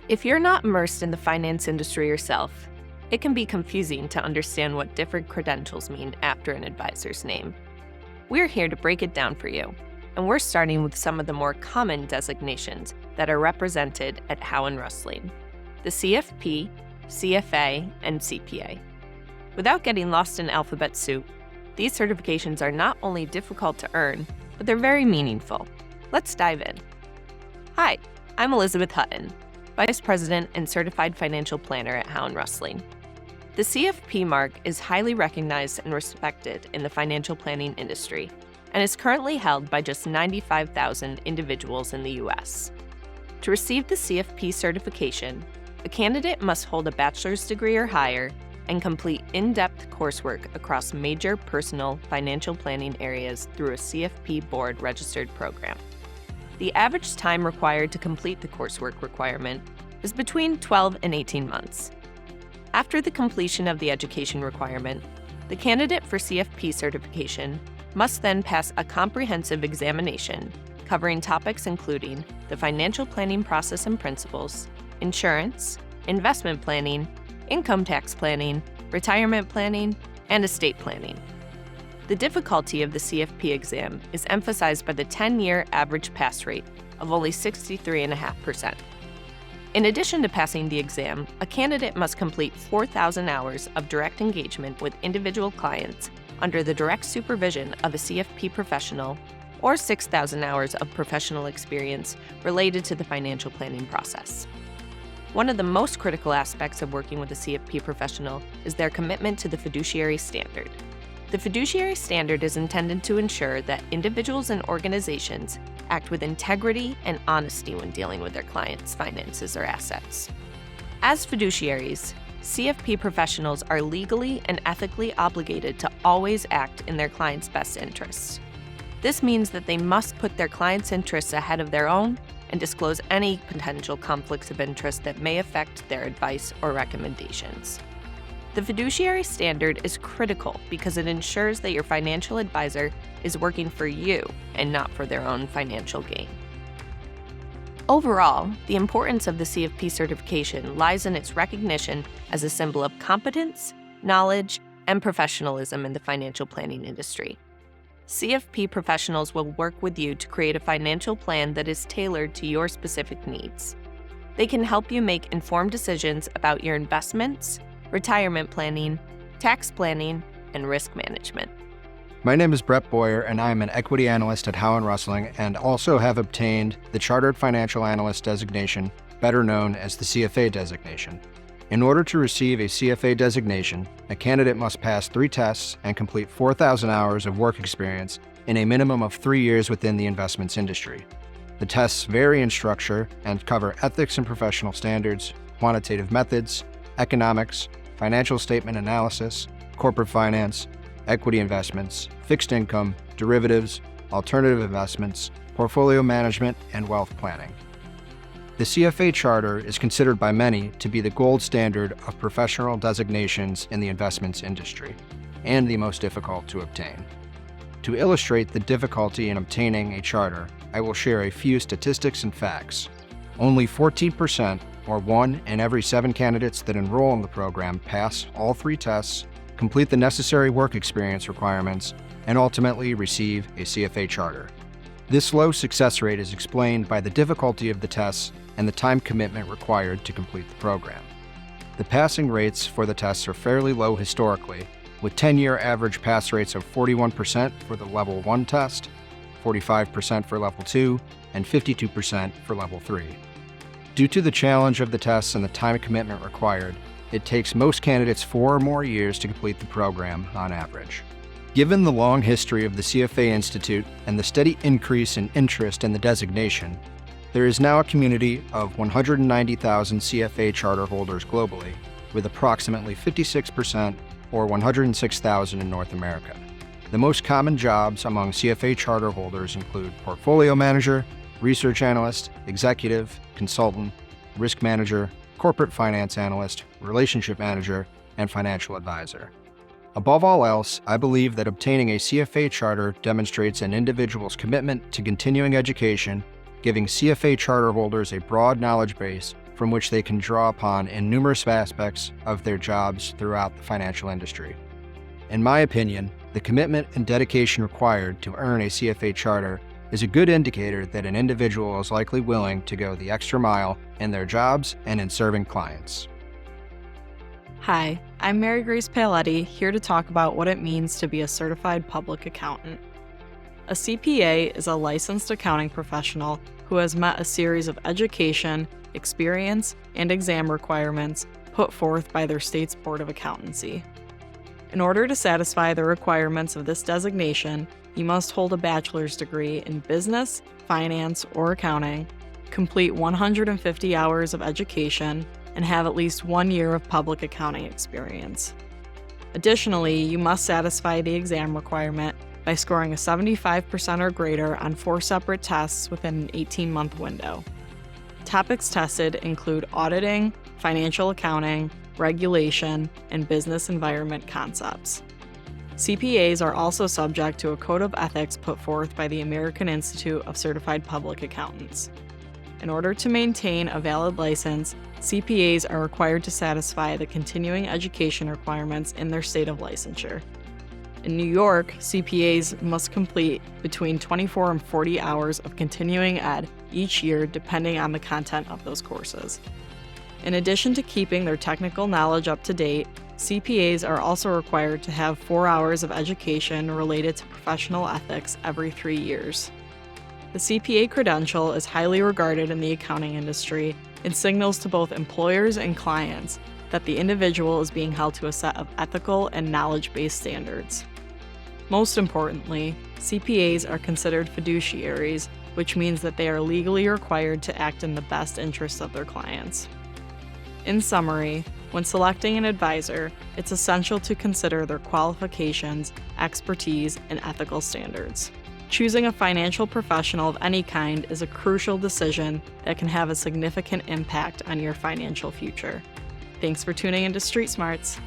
If you're not immersed in the finance industry yourself, it can be confusing to understand what different credentials mean after an advisor's name. We're here to break it down for you, and we're starting with some of the more common designations that are represented at Howe Rusling: the CFP, CFA, and CPA. Without getting lost in alphabet soup, these certifications are not only difficult to earn, but they're very meaningful. Let's dive in. Hi, I'm Elizabeth Hutton, Vice President and Certified Financial Planner at Howe Rusling. The CFP mark is highly recognized and respected in the financial planning industry and is currently held by just 95,000 individuals in the U.S. To receive the CFP certification, a candidate must hold a bachelor's degree or higher and complete in-depth coursework across major personal financial planning areas through a CFP board-registered program. The average time required to complete the coursework requirement is between 12 and 18 months. After the completion of the education requirement, the candidate for CFP certification must then pass a comprehensive examination covering topics including the financial planning process and principles, insurance, investment planning, income tax planning, retirement planning, and estate planning. The difficulty of the CFP exam is emphasized by the 10-year average pass rate of only 63.5%. In addition to passing the exam, a candidate must complete 4,000 hours of direct engagement with individual clients under the direct supervision of a CFP professional or 6,000 hours of professional experience related to the financial planning process. One of the most critical aspects of working with a CFP professional is their commitment to the fiduciary standard. The fiduciary standard is intended to ensure that individuals and organizations act with integrity and honesty when dealing with their clients' finances or assets. As fiduciaries, CFP professionals are legally and ethically obligated to always act in their clients' best interests. This means that they must put their clients' interests ahead of their own and disclose any potential conflicts of interest that may affect their advice or recommendations. The fiduciary standard is critical because it ensures that your financial advisor is working for you and not for their own financial gain. Overall, the importance of the CFP certification lies in its recognition as a symbol of competence, knowledge, and professionalism in the financial planning industry. CFP professionals will work with you to create a financial plan that is tailored to your specific needs. They can help you make informed decisions about your investments, retirement planning, tax planning, and risk management. My name is Brett Boyer, and I am an equity analyst at Howe Rusling and also have obtained the Chartered Financial Analyst designation, better known as the CFA designation. In order to receive a CFA designation, a candidate must pass 3 tests and complete 4,000 hours of work experience in a minimum of 3 years within the investments industry. The tests vary in structure and cover ethics and professional standards, quantitative methods, economics, financial statement analysis, corporate finance, equity investments, fixed income, derivatives, alternative investments, portfolio management, and wealth planning. The CFA Charter is considered by many to be the gold standard of professional designations in the investments industry, and the most difficult to obtain. To illustrate the difficulty in obtaining a charter, I will share a few statistics and facts. Only 14%, or 1 in every 7 candidates that enroll in the program, pass all 3 tests, complete the necessary work experience requirements, and ultimately receive a CFA charter. This low success rate is explained by the difficulty of the tests and the time commitment required to complete the program. The passing rates for the tests are fairly low historically, with 10-year average pass rates of 41% for the Level 1 test, 45% for Level 2, and 52% for Level 3. Due to the challenge of the tests and the time commitment required, it takes most candidates 4 or more years to complete the program on average. Given the long history of the CFA Institute and the steady increase in interest in the designation, there is now a community of 190,000 CFA charter holders globally, with approximately 56%, or 106,000 in North America. The most common jobs among CFA charter holders include portfolio manager, research analyst, executive, consultant, risk manager, corporate finance analyst, relationship manager, and financial advisor. Above all else, I believe that obtaining a CFA charter demonstrates an individual's commitment to continuing education, giving CFA charter holders a broad knowledge base from which they can draw upon in numerous aspects of their jobs throughout the financial industry. In my opinion, the commitment and dedication required to earn a CFA charter is a good indicator that an individual is likely willing to go the extra mile in their jobs and in serving clients. Hi, I'm Mary Grace Paletti, here to talk about what it means to be a certified public accountant. A CPA is a licensed accounting professional who has met a series of education, experience, and exam requirements put forth by their state's Board of Accountancy. In order to satisfy the requirements of this designation, you must hold a bachelor's degree in business, finance, or accounting, complete 150 hours of education, and have at least 1 year of public accounting experience. Additionally, you must satisfy the exam requirement by scoring a 75% or greater on 4 separate tests within an 18-month window. Topics tested include auditing, financial accounting, regulation, and business environment concepts. CPAs are also subject to a code of ethics put forth by the American Institute of Certified Public Accountants. In order to maintain a valid license, CPAs are required to satisfy the continuing education requirements in their state of licensure. In New York, CPAs must complete between 24 and 40 hours of continuing ed each year, depending on the content of those courses. In addition to keeping their technical knowledge up to date, CPAs are also required to have 4 hours of education related to professional ethics every 3 years. The CPA credential is highly regarded in the accounting industry and signals to both employers and clients that the individual is being held to a set of ethical and knowledge-based standards. Most importantly, CPAs are considered fiduciaries, which means that they are legally required to act in the best interests of their clients. In summary, when selecting an advisor, it's essential to consider their qualifications, expertise, and ethical standards. Choosing a financial professional of any kind is a crucial decision that can have a significant impact on your financial future. Thanks for tuning into Street Smarts.